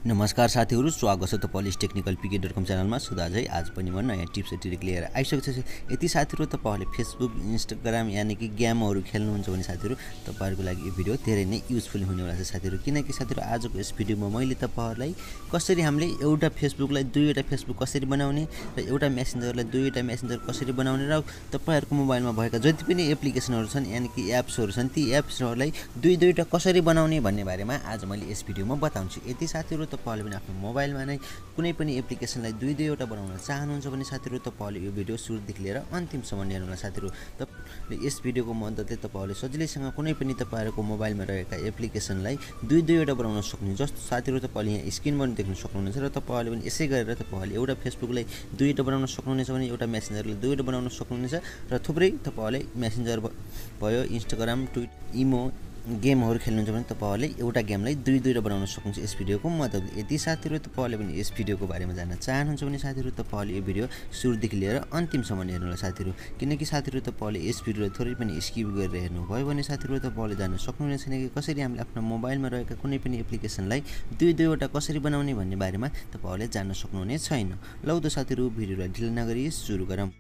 नमस्कार साथीहरु, स्वागत छ तपाईहरुको टेक्निकल पिके.com च्यानलमा। सुधाज है। आज पनि म नयाँ टिप्स ट्रिक लिएर आइसकेको छु। यति साथीहरु तपाईहरुले फेसबुक, इन्स्टाग्राम यानि कि गेमहरु खेल्नुहुन्छ भने साथीहरु तपाईहरुको लागि यो भिडियो धेरै नै युजफुल हुनेवाला छ साथीहरु। किनकि साथीहरु आजको यस भिडियोमा मैले तपाईहरुलाई कसरी हामीले एउटा फेसबुकलाई दुईवटा फेसबुक कसरी बनाउने र एउटा मेसेन्जरलाई दुईवटा मेसेन्जर कसरी बनाउने र तपाईहरुको मोबाइलमा भएका जति पनि एप्लिकेसनहरु छन् यानि कि एप्सहरु छन् ती एप्सहरुलाई दुईवटा कसरी बनाउने भन्ने बारेमा आज मैले यस भिडियोमा बताउँछु। यति साथीहरु तपाईहरुले पनि आफ्नो मोबाइलमा नै कुनै पनि एप्लिकेसनलाई दुईवटा बनाउन चाहनुहुन्छ भने साथीहरु तपाईहरुले यो भिडियो सुरुदेखि लिएर अन्तिमसम्म हेर्नुहोला साथीहरु। तपाईले यस भिडियोको मद्दतले तपाईहरुले सजिलैसँग कुनै पनि तपाईहरुको मोबाइलमा रहेका एप्लिकेसनलाई दुईवटा बनाउन सक्नुहुन्छ। जस्तो साथीहरु तपाईले यहाँ स्क्रिनमा पनि देख्न सक्नुहुनेछ र तपाईहरुले पनि यसै गरेर तपाईहरुले एउटा फेसबुकलाई दुईवटा बनाउन सक्नुहुनेछ भने एउटा मेसेन्जरलाई दुईवटा बनाउन सक्नुहुनेछ र थुप्रै तपाईहरुले मेसेन्जर भयो, इन्स्टाग्राम, ट्विटर, इमो गेमहरु खेल्नुहुन्छ भने तपाईहरुले एउटा गेमलाई दुईवटा बनाउन सक्नुहुन्छ यस भिडियोको मद्दतले। यदि साथीहरु तपाईहरुले पनि यस भिडियोको बारेमा जान्न चाहनुहुन्छ भने साथीहरु तपाईहरुले यो भिडियो सुरुदेखि लिएर अन्तिमसम्म हेर्नुहोला साथीहरु। किनकि साथीहरु तपाईहरुले यस भिडियोलाई थोरै पनि स्किप गरेर हेर्नुभयो भने साथीहरु तपाईहरुले जान्न सक्नुहुने छैन कि कसरी हामीले आफ्नो मोबाइलमा रहेका कुनै पनि एप्लिकेसनलाई दुईवटा कसरी बनाउने भन्ने बारेमा तपाईहरुले जान्न सक्नुहुने छैन। लौ त साथीहरु भिडियोलाई ढिला नगरी सुरु गरौँ।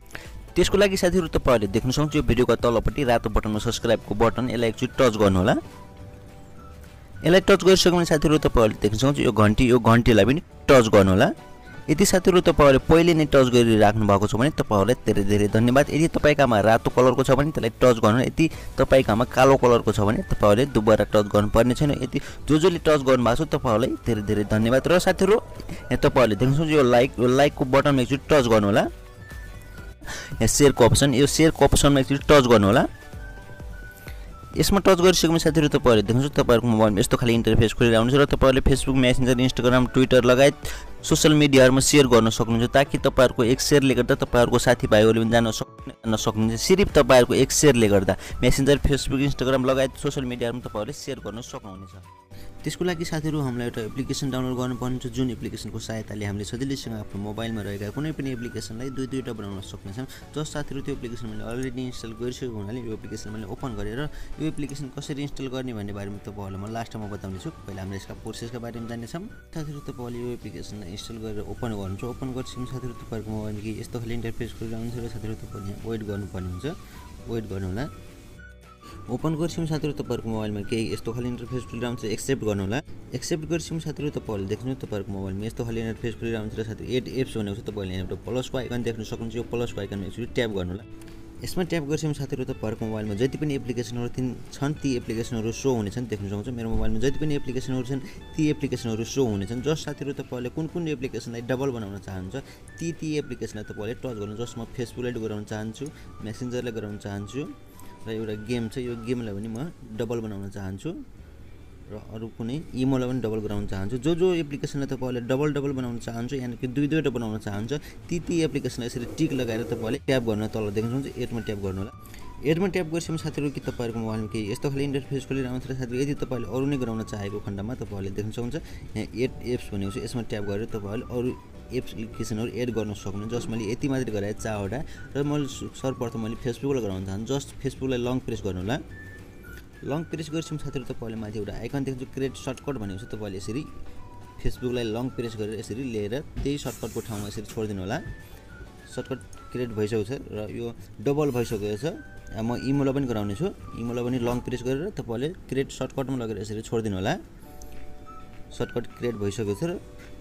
त्यसको लागि साथीहरु तपाईहरुले देख्न सक्नुहुन्छ यो भिडियोको तलपट्टि रातो बटनमा सब्स्क्राइबको बटन, यसलाई एकचोटी टच गर्नु होला। यसलाई टच गरिसक्यो भने साथीहरु तपाईहरुले देख्न सक्नुहुन्छ यो घण्टीलाई पनि टच गर्नु होला। यदि साथीहरु तपाईहरुले पहिले नै टच गरिराख्नु भएको छ भने तपाईहरुलाई धेरै धेरै धन्यवाद। यदि तपाईकामा रातो कलरको छ भने त्यसलाई टच गर्नु। यदि तपाईकामा कालो कलरको छ भने तपाईहरुले दुबारा टच गर्नुपर्ने छैन। यदि जसले टच गर्नु भएको छ तपाईहरुलाई धेरै धेरै धन्यवाद। र साथीहरु यहाँ तपाईहरुले देख्न सक्नुहुन्छ यो लाइकको बटनमा एकचोटी टच गर्नु होला। यहाँ शेयरको अप्सनमा एकचोटी टच गर्नु होला। यसमा टच गरिसकेपछि साथीहरु तपाईहरुले देख्नुहुन्छ तपाईहरुको मोबाइलमा यस्तो खाली इन्टरफेस खोलेर आउनुहुन्छ र तपाईहरुले फेसबुक, मेसेन्जर, इन्स्टाग्राम, ट्विटर लगायत सोशल मिडियाहरुमा शेयर गर्न सक्नुहुन्छ ताकि तपाईहरुको एक शेयरले गर्दा तपाईहरुको साथीभाइहरुले पनि जान्न सक्नुहुन्छ। सिर्फ तपाईहरुको एक शेयरले गर्दा मेसेन्जर, फेसबुक, इन्स्टाग्राम लगायत सोशल मिडियाहरुमा तपाईहरुले शेयर गर्न सक्नुहुनेछ। त्यसको लागि साथीहरु हामीलाई एउटा एप्लिकेसन डाउनलोड गर्नुपर्ने छ जुन एप्लिकेसनको सहायताले हामीले सजिलैसँग आफ्नो मोबाइलमा रहेका कुनै पनि एप्लिकेसनलाई दुईवटा बनाउन सक्नेछौँ। जस साथीहरु त्यो एप्लिकेसन मैले अलरेडी इन्स्टल गरिसकेको हुनाले यो एप्लिकेसन मैले ओपन गरेर यो एप्लिकेसन कसरी इन्स्टल गर्ने भन्ने बारेमा तपाईहरुलाई म लास्टमा बताउने छु। पहिला हामीले यसका प्रोसेसका बारेमा जान्नेछौँ। साथीहरु तपाईहरुले यो एप्लिकेसनलाई इन्स्टल गरेर ओपन गर्नुहुन्छ। ओपन गरेपछि साथीहरु तपाईहरुको मोबाइलमा के यस्तो खाली इन्टरफेस खोलेर आउँछ र साथीहरु तपाईहरुले वेट गर्नुपर्ने हुन्छ। वेट गर्नु होला। ओपन गरिसकेपछि साथीहरु तपाईहरुको मोबाइलमा केही यस्तो खाली इन्टरफेस खोलेर आउँछ, एक्सेप्ट गर्नु होला। एक्सेप्ट गरिसकेपछि साथीहरु तपाईहरुले देख्नुहुन्छ तपाईहरुको मोबाइलमा यस्तो खाली इन्टरफेस खोलेर आउँछ र साथीहरु एड एप्स भनेको छ तपाईहरुले यहाँ एउटा प्लसको आइकन देख्न सक्नुहुन्छ। यो प्लसको आइकनमा एकचोटी ट्याप गर्नु होला। यसमा ट्याप गरिसकेपछि साथीहरु तपाईहरुको मोबाइलमा जति पनि एप्लिकेसनहरु छन् ती एप्लिकेसनहरु शो हुनेछन् देख्न सक्नुहुन्छ। मेरो मोबाइलमा जति पनि एप्लिकेसनहरु छन् ती एप्लिकेसनहरु शो हुनेछन्। जस साथीहरु तपाईहरुले कुन एप्लिकेसनलाई डबल बनाउन चाहनुहुन्छ ती एप्लिकेसनलाई तपाईहरुले टच गर्नु। जसमा फेसबुकलाई गराउन चाहन्छु, मेसेन्जरलाई गराउन चाहन्छु र एउटा गेम छ यो गेमलाई पनि म डबल बनाउन चाहन्छु र अरु कुनै इमोलाई पनि डबल गराउन चाहन्छु। जो एप्लिकेसनलाई तपाईहरुले डबल बनाउन चाहन्छ यानि कि दुईवटा बनाउन चाहन्छ ती एप्लिकेसनलाई यसरी टिक लगाएर तपाईहरुले ट्याप गर्नु। तल देख्न सक्नुहुन्छ एडमा ट्याप गर्नु होला। एडमा ट्याप गरिसकेपछि साथीहरु के तपाईहरुको मोबाइलमा केही यस्तो खाली इन्टरफेस खोलेर आउँछ र साथीहरु यदि तपाईहरुले अरु नै गराउन चाहेको खण्डमा तपाईहरुले देख्न सक्नुहुन्छ यहाँ एड एप्स भनेको छ। यसमा ट्याप गरेर तपाईहरुले अरु एप्लिकेसनहरु एड गर्न सक्नुहुन्छ। जस मैले यति मात्र गराए 4 वटा र मैले सर्वप्रथम मैले फेसबुकलाई गराउन चाहन्छु। जस्ट फेसबुकलाई लङ प्रेस गर्नु होला। लङ प्रेस गरेपछि साथीहरु तपाईहरुले माथि एउटा आइकन देख्नुहुन्छ क्रिएट सर्टकट भनेको छ। तपाईहरुले यसरी फेसबुकलाई लङ प्रेस गरेर यसरी लिएर त्यही सर्टकटको ठाउँमा यसरी छोड्दिनु होला। सर्टकट क्रिएट भइसकेको छ र यो डबल भइसकेको छ। म इमोलाई पनि गराउने छु। इमोलाई पनि लङ प्रेस गरेर तपाईहरुले क्रिएट सर्टकटमा लगेर यसरी छोड्दिनु होला। सर्टकट क्रिएट भइसकेको छ र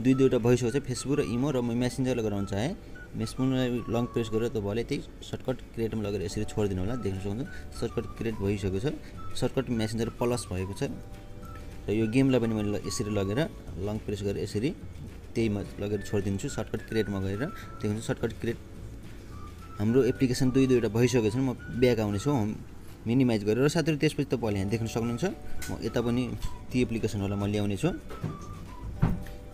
दुईवटा भइसकेको छ फेसबुक र इमो र म मेसेन्जरलाई गराउन चाहे। मेसेन्जरलाई लङ प्रेस गरेर तपाईहरुले त्यही सर्टकट क्रिएटमा लगेर यसरी छोड्दिनु होला। देख्न सक्नुहुन्छ सर्टकट क्रिएट भइसकेको छ। सर्टकट मेसेन्जर प्लस भएको छ र यो गेमलाई पनि मैले यसरी लगेर लङ प्रेस गरेर यसरी त्यहीमा लगेर छोड्दिन्छु। सर्टकट क्रिएटमा गएर देख्नुहुन्छ सर्टकट क्रिएट हाम्रो एप्लिकेसन दुईवटा भइसकेको छ। म ब्याक आउने छु मिनिमाइज गरेर। साथीहरु त्यसपछि तपाईहरुले यहाँ देख्न सक्नुहुन्छ म यता पनि ती एप्लिकेसनहरुलाई म ल्याउने छु।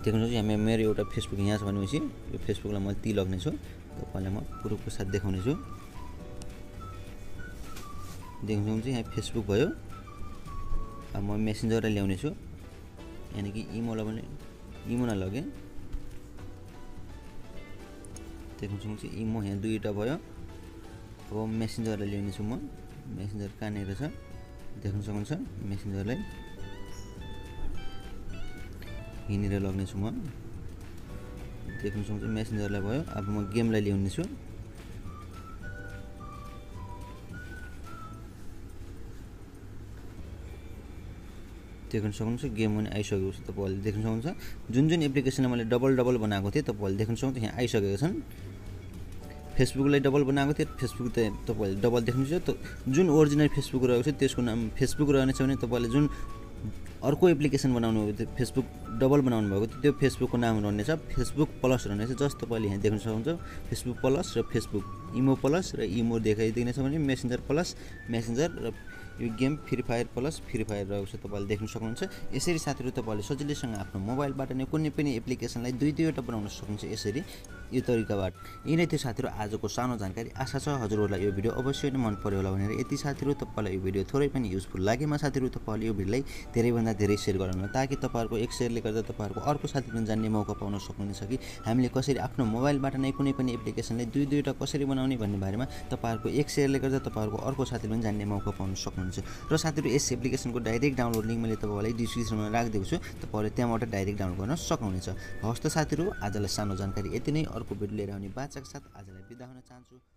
देख्नुहुन्छ यहाँ मेरो एउटा फेसबुक यहाँ छ भनेपछि यो फेसबुकलाई म ती लग्ने छु। तपाईहरुलाई म प्रुफको साथ देखाउने छु। देख्नुहुन्छ यहाँ फेसबुक भयो। अब म मेसेन्जरलाई ल्याउने छु यानि कि इमोलाई लगे। देख्न सक्नुहुन्छ इमो यहाँ दुईवटा भयो। अब मेसेन्जरलाई ल्याउने छु म। मेसेन्जर कहाँनिर छ देख्न सक्नुहुन्छ। मेसेन्जरलाई यहाँनिर लग्नेछु म देख्न सक्नुहुन्छ मेसेन्जरलाई भयो अब म गेमलाई ल्याउने छु देख्न सक्नुहुन्छ गेम पनि आइसकेको छ तपाईहरुले देख्न सक्नुहुन्छ जुन एप्लिकेसनले मैले डबल बनाएको थिए तपाईहरुले देख्न सक्नुहुन्छ यहाँ आइसकेको छन् फेसबुकलाई डबल बनाएको थिए फेसबुक त तपाईहरुले डबल देख्नुहुन्छ त जुन ओरिजिनल फेसबुक रहेको छ त्यसको नाम फेसबुक रहनेछ भने तपाईले जुन अर्को एप्लिकेसन बनाउनु भयो त्यो फेसबुक डबल बनाउनु भएको त्यो फेसबुकको नाम रहनेछ फेसबुक प्लस रहनेछ जस्तो तपाईले यहाँ देख्न सक्नुहुन्छ फेसबुक प्लस र फेसबुक इमो प्लस र इमो देखाइदिनेछ भने मेसेन्जर प्लस मेसेन्जर र यो game free fire plus free fire रहेको छ तपाईले देख्न सक्नुहुन्छ यसरी साथीहरु तपाईले सजिलैसँग आफ्नो मोबाइलबाट नै कुनै पनि एप्लिकेसनलाई दुईवटा बनाउन सक्नुहुन्छ यसरी यो तरिकाबाट यिनै थियो साथीहरु आजको सानो जानकारी आशा छ हजुरहरुलाई यो भिडियो अवश्य नै मन पर्यो होला भनेर यति साथीहरु तपाईलाई यो भिडियो थोरै पनि युजफुल लागेमा साथीहरु तपाईले यो भिडियोलाई धेरै भन्दा धेरै शेयर गर्नु ताकि तपाईहरुको एक शेयरले गर्दा तपाईहरुको अर्को साथी पनि जान्ने मौका पाउन सक्नुहुनेछ कि हामीले कसरी आफ्नो मोबाइलबाट नै कुनै पनि एप्लिकेसनलाई दुईवटा कसरी बनाउने भन्ने बारेमा तपाईहरुको एक शेयरले गर्दा तपाईहरुको अर्को साथी पनि जान्ने मौका पाउन सक्नुहुन्छ र साथीहरु यस एप्लिकेसनको डाइरेक्ट डाउनलोड लिंक मैले तपाईलाई डिस्क्रिप्सनमा राखिदिएको छु तपाईहरुले त्यहाँबाट डाइरेक्ट डाउनलोड गर्न सक्नुहुनेछ हस्त साथीहरु आजलाई सानो जानकारी यति नै अर्को भिडियो लिएर आउने बाचाका साथ आजलाई बिदा हुन चाहन्छु